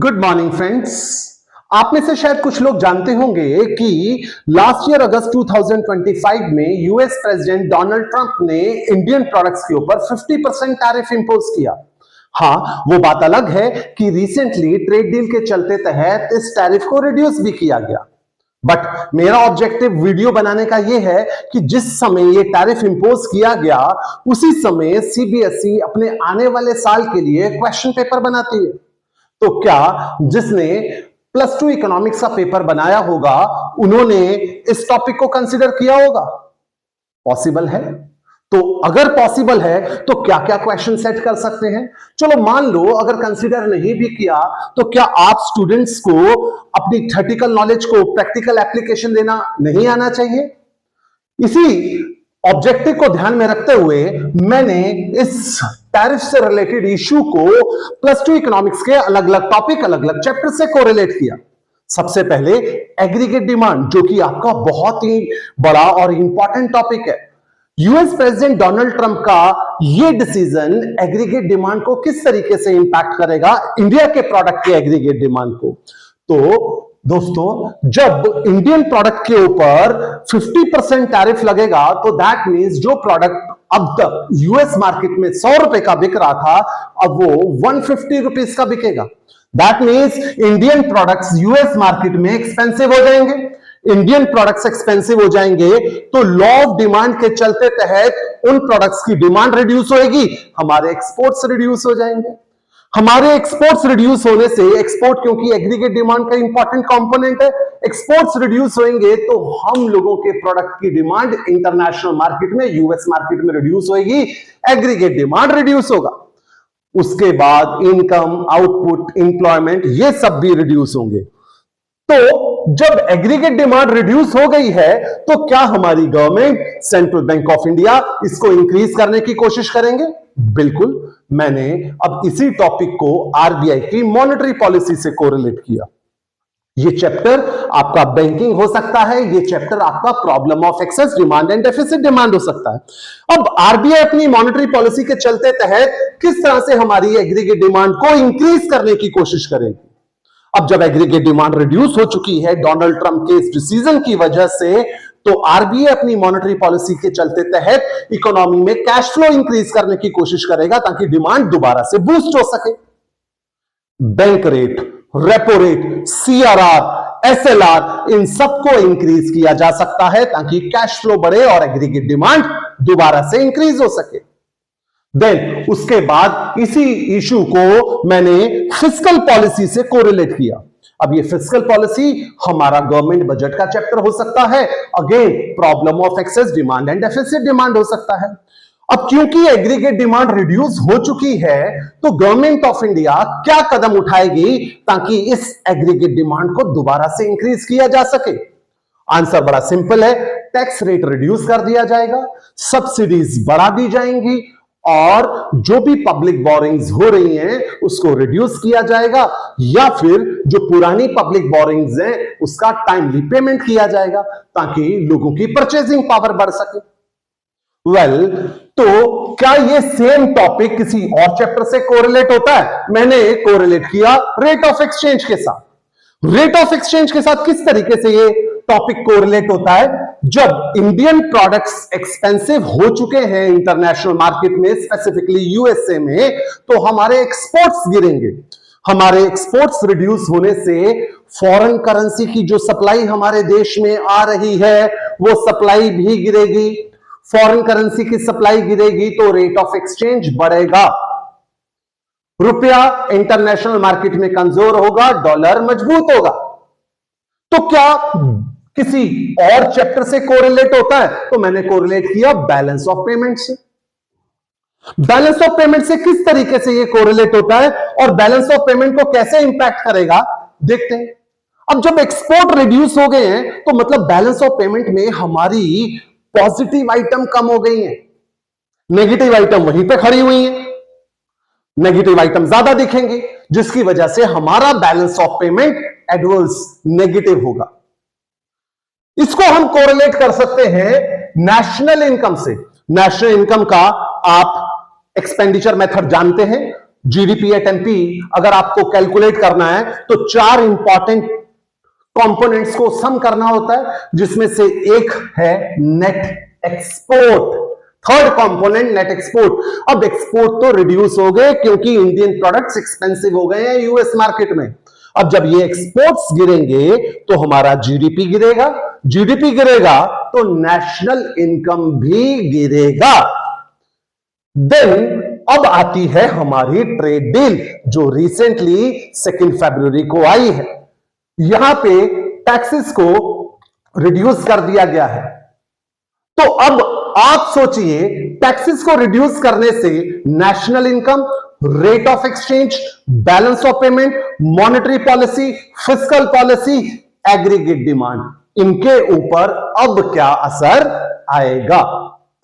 Good morning friends. आप में से शायद कुछ लोग जानते होंगे कि लास्ट ईयर अगस्त 2025 में यूएस प्रेसिडेंट डोनाल्ड ट्रंप ने इंडियन प्रोडक्ट्स के ऊपर 50% टैरिफ इंपोज किया। हाँ, वो बात अलग है कि रिसेंटली ट्रेड डील के चलते तहत इस टैरिफ को रिड्यूस भी किया गया। बट मेरा ऑब्जेक्टिव वीडियो बनाने का यह है कि जिस समय ये टैरिफ इंपोज किया गया उसी समय सीबीएसई अपने आने वाले साल के लिए क्वेश्चन पेपर बनाती है। तो क्या जिसने +2 इकोनॉमिक्स का पेपर बनाया होगा उन्होंने इस टॉपिक को कंसीडर किया होगा? पॉसिबल है। तो अगर पॉसिबल है तो क्या क्या क्वेश्चन सेट कर सकते हैं? चलो मान लो अगर कंसीडर नहीं भी किया तो क्या आप स्टूडेंट्स को अपनी थ्योरेटिकल नॉलेज को प्रैक्टिकल एप्लीकेशन देना नहीं आना चाहिए? इसी ऑब्जेक्टिव को ध्यान में रखते हुए मैंने इस टैरिफ से रिलेटेड इश्यू को +2 इकोनॉमिक्स के अलग अलग टॉपिक, अलग अलग चैप्टर से कोरिलेट किया। सबसे पहले एग्रीगेट डिमांड, जो कि आपका बहुत ही बड़ा और इंपॉर्टेंट टॉपिक है। यूएस प्रेसिडेंट डोनाल्ड ट्रंप का यह डिसीजन एग्रीगेट डिमांड को किस तरीके से इंपैक्ट करेगा, इंडिया के प्रोडक्ट के एग्रीगेट डिमांड को। तो दोस्तों, जब इंडियन प्रोडक्ट के ऊपर 50% टैरिफ लगेगा तो दैट मींस जो प्रोडक्ट अब तक यूएस मार्केट में 100 रुपए का बिक रहा था अब वो 150 रुपीज का बिकेगा। That means Indian products US market में एक्सपेंसिव हो जाएंगे। इंडियन प्रोडक्ट्स एक्सपेंसिव हो जाएंगे तो लॉ ऑफ डिमांड के चलते तहत उन प्रोडक्ट्स की डिमांड रिड्यूस होएगी, हमारे एक्सपोर्ट्स रिड्यूस हो जाएंगे। हमारे एक्सपोर्ट्स रिड्यूस होने से, एक्सपोर्ट क्योंकि एग्रीगेट डिमांड का इंपॉर्टेंट कंपोनेंट है, एक्सपोर्ट्स रिड्यूस होंगे तो हम लोगों के प्रोडक्ट की डिमांड इंटरनेशनल मार्केट में, यूएस मार्केट में रिड्यूस होगी, एग्रीगेट डिमांड रिड्यूस होगा। उसके बाद इनकम, आउटपुट, एम्प्लॉयमेंट, ये सब भी रिड्यूस होंगे। तो जब एग्रीगेट डिमांड रिड्यूस हो गई है तो क्या हमारी government, central bank of India इसको इंक्रीज करने की कोशिश करेंगे? बिल्कुल। मैंने अब इसी टॉपिक को आरबीआई की मॉनेटरी पॉलिसी से कोरिलेट किया। ये चैप्टर आपका बैंकिंग हो सकता है, ये चैप्टर आपका problem of excess demand and deficit demand हो सकता है। अब आरबीआई अपनी मॉनेटरी पॉलिसी के चलते तहत किस तरह से हमारी एग्रीगेट डिमांड को इंक्रीज करने की कोशिश करेगी। अब जब एग्रीगेट डिमांड रिड्यूस हो चुकी है डोनाल्ड ट्रंप के इस डिसीजन की वजह से, तो आरबीआई अपनी मॉनेटरी पॉलिसी के चलते तहत इकोनॉमी में कैश फ्लो इंक्रीज करने की कोशिश करेगा ताकि डिमांड दोबारा से बूस्ट हो सके। Bank rate, repo rate, CRR, SLR, इन सबको इंक्रीज किया जा सकता है ताकि कैश फ्लो बढ़े और एग्रीगेट डिमांड दोबारा से इंक्रीज हो सके। देन उसके बाद इसी इशू को मैंने फिस्कल पॉलिसी से कोरिलेट किया। अब ये फिस्कल पॉलिसी हमारा गवर्नमेंट बजट का चैप्टर हो सकता है, again problem of excess demand and deficit demand हो सकता है। अब क्योंकि एग्रीगेट डिमांड रिड्यूस हो चुकी है तो गवर्नमेंट ऑफ इंडिया क्या कदम उठाएगी ताकि इस एग्रीगेट डिमांड को दोबारा से इंक्रीज किया जा सके? आंसर बड़ा सिंपल है, टैक्स रेट रिड्यूस कर दिया जाएगा, सब्सिडीज बढ़ा दी जाएंगी और जो भी पब्लिक बोरिंग्स हो रही हैं उसको रिड्यूस किया जाएगा, या फिर जो पुरानी पब्लिक बोरिंग्स हैं उसका टाइमली पेमेंट किया जाएगा ताकि लोगों की परचेजिंग पावर बढ़ सके। वेल, तो क्या ये सेम टॉपिक किसी और चैप्टर से कोरिलेट होता है? मैंने कोरिलेट किया रेट ऑफ एक्सचेंज के साथ। रेट ऑफ एक्सचेंज के साथ किस तरीके से ये टॉपिक कोरिलेट होता है? जब इंडियन प्रोडक्ट्स एक्सपेंसिव हो चुके हैं इंटरनेशनल मार्केट में, स्पेसिफिकली यूएसए में, तो हमारे एक्सपोर्ट्स गिरेंगे। हमारे एक्सपोर्ट्स रिड्यूस होने से फॉरेन करेंसी की जो सप्लाई हमारे देश में आ रही है वो सप्लाई भी गिरेगी। फॉरेन करेंसी की सप्लाई गिरेगी तो रेट ऑफ एक्सचेंज बढ़ेगा, रुपया इंटरनेशनल मार्केट में कमजोर होगा, डॉलर मजबूत होगा। तो क्या किसी और चैप्टर से कोरिलेट होता है? तो मैंने कोरिलेट किया बैलेंस ऑफ पेमेंट से। बैलेंस ऑफ पेमेंट से किस तरीके से ये कोरिलेट होता है और बैलेंस ऑफ पेमेंट को कैसे इंपैक्ट करेगा देखते हैं। अब जब एक्सपोर्ट रिड्यूस हो गए हैं तो मतलब बैलेंस ऑफ पेमेंट में हमारी पॉजिटिव आइटम कम हो गई हैं, नेगेटिव आइटम वहीं पे खड़ी हुई हैं। नेगेटिव आइटम ज्यादा दिखेंगे जिसकी वजह से हमारा balance of payment adverse negative होगा। इसको हम कोरिलेट कर सकते हैं नेशनल इनकम से। नेशनल इनकम का आप एक्सपेंडिचर मेथड जानते हैं, जीडीपी एट एनपी अगर आपको कैलकुलेट करना है तो चार इंपॉर्टेंट कंपोनेंट्स को सम करना होता है, जिसमें से एक है net export. Third component net export. अब एक्सपोर्ट तो रिड्यूस हो गए क्योंकि इंडियन प्रोडक्ट्स एक्सपेंसिव हो गए हैं यूएस मार्केट में। अब जब ये एक्सपोर्ट्स गिरेंगे तो हमारा जीडीपी गिरेगा, जीडीपी गिरेगा तो नेशनल इनकम भी गिरेगा। देन अब आती है हमारी ट्रेड डील जो रिसेंटली 2 फरवरी को आई है। यहां पे टैक्सेस को रिड्यूस कर दिया गया है। तो अब आप सोचिए, टैक्सेस को रिड्यूस करने से national income, rate of exchange, balance of payment, monetary policy, fiscal policy, aggregate demand, इनके ऊपर अब क्या असर आएगा।